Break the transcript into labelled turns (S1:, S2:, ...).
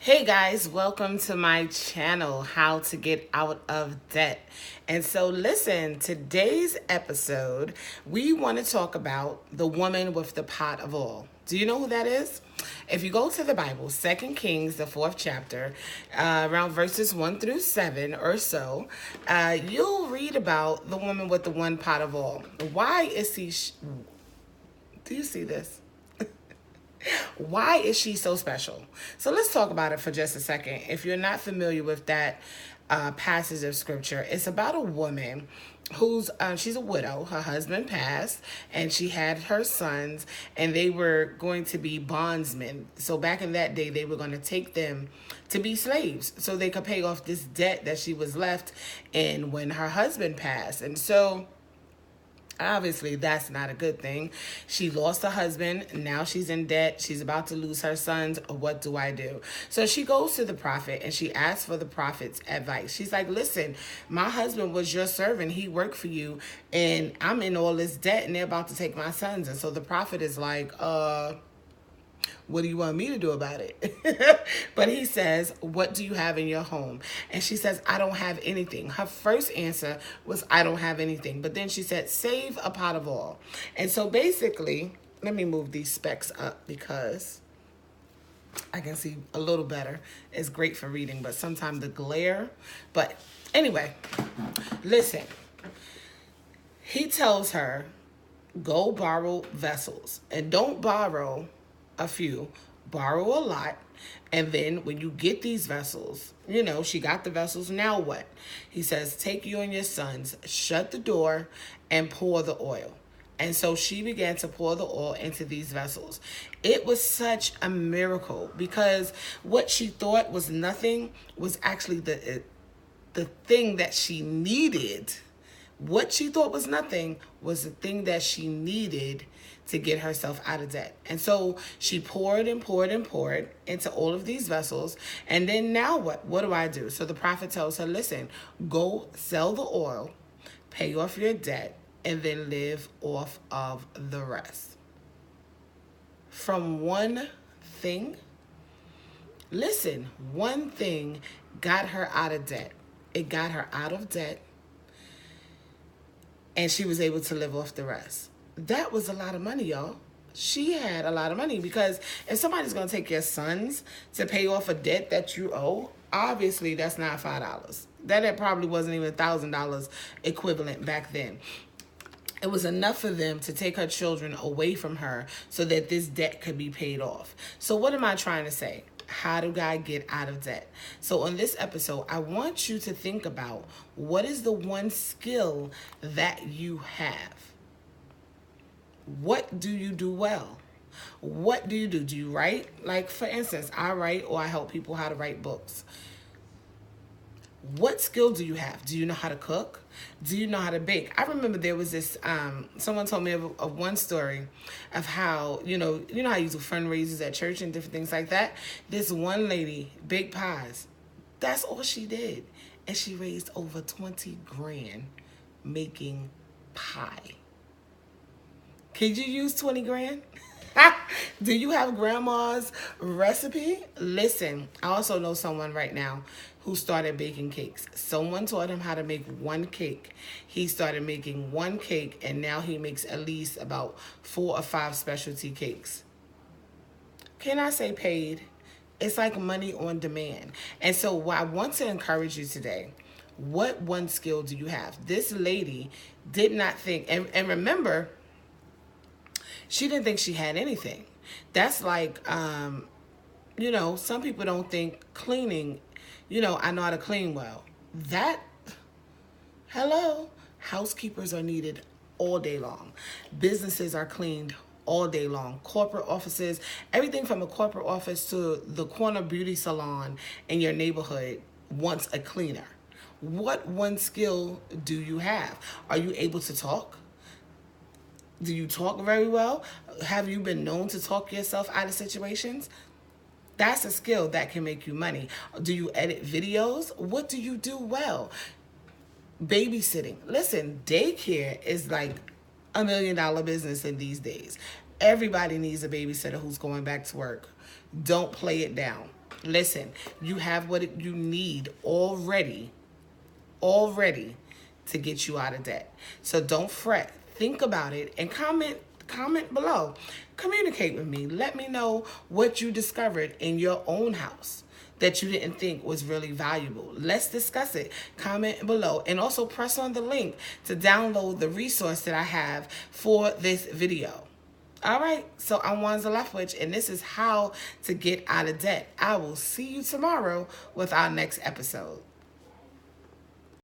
S1: Hey guys, welcome to my channel, How to Get Out of Debt. And so listen, today's episode, we want to talk about the woman with the pot of oil. Do you know who that is? If you go to the Bible, 2 Kings, the 4th chapter, around verses 1 through 7 or so, you'll read about the woman with the one pot of oil. Why is she... Do you see this? Why is she so special? So let's talk about it for just a second. If you're not familiar with that passage of scripture, it's about a woman who's she's a widow. Her husband passed, and she had her sons, and they were going to be bondsmen. So back in that day, they were going to take them to be slaves so they could pay off this debt that she was left in when her husband passed. And so obviously, that's not a good thing. She lost her husband. Now she's in debt. She's about to lose her sons. What do I do? So she goes to the prophet and she asks for the prophet's advice. She's like, listen, my husband was your servant. He worked for you and I'm in all this debt and they're about to take my sons. And so the prophet is like, what do you want me to do about it? But he says, what do you have in your home? And she says, I don't have anything. Her first answer was, I don't have anything. But then she said, save a pot of oil. And so basically, let me move these specs up because I can see a little better. It's great for reading, but sometimes the glare. But anyway, listen. He tells her, go borrow vessels and don't borrow a few, borrow a lot, and then when you get these vessels, she got the vessels, now what? He says, take you and your sons, shut the door, and pour the oil. And so she began to pour the oil into these vessels. It was such a miracle because what she thought was nothing was actually the thing that she needed. What she thought was nothing was the thing that she needed to get herself out of debt. And so she poured and poured and poured into all of these vessels. And then now what? What do I do? So the prophet tells her, listen, go sell the oil, pay off your debt, and then live off of the rest. From one thing, listen, one thing got her out of debt. It got her out of debt. And she was able to live off the rest. That was a lot of money, y'all. She had a lot of money because if somebody's going to take your sons to pay off a debt that you owe, obviously that's not $5. That probably wasn't even $1,000 equivalent back then. It was enough for them to take her children away from her so that this debt could be paid off. So what am I trying to say? How do God get out of debt? So on this episode, I want you to think about what is the one skill that you have? What do you do well? What do you do? Do you write? Like, for instance, I write or I help people how to write books. What skill do you have? Do you know how to cook? Do you know how to bake? I remember there was this, someone told me of one story of how, you know how you do fundraisers at church and different things like that? This one lady baked pies. That's all she did. And she raised over 20 grand making pie. Could you use 20 grand? Do you have grandma's recipe? Listen, I also know someone right now who started baking cakes. Someone taught him how to make one cake. He started making one cake, and now he makes at least about 4 or 5 specialty cakes. Can I say paid? It's like money on demand. And so I want to encourage you today. What one skill do you have? This lady did not think, and remember, she didn't think she had anything. That's like, some people don't think cleaning, I know how to clean well. Hello, housekeepers are needed all day long. Businesses are cleaned all day long. Corporate offices, everything from a corporate office to the corner beauty salon in your neighborhood wants a cleaner. What one skill do you have? Are you able to talk? Do you talk very well? Have you been known to talk yourself out of situations? That's a skill that can make you money. Do you edit videos? What do you do well? Babysitting. Listen, daycare is like $1 million business in these days. Everybody needs a babysitter who's going back to work. Don't play it down. Listen, you have what you need already to get you out of debt. So don't fret. Think about it and comment below. Communicate with me. Let me know what you discovered in your own house that you didn't think was really valuable. Let's discuss it. Comment below and also press on the link to download the resource that I have for this video. All right, so I'm Wanza Leftwich, and this is how to get out of debt. I will see you tomorrow with our next episode.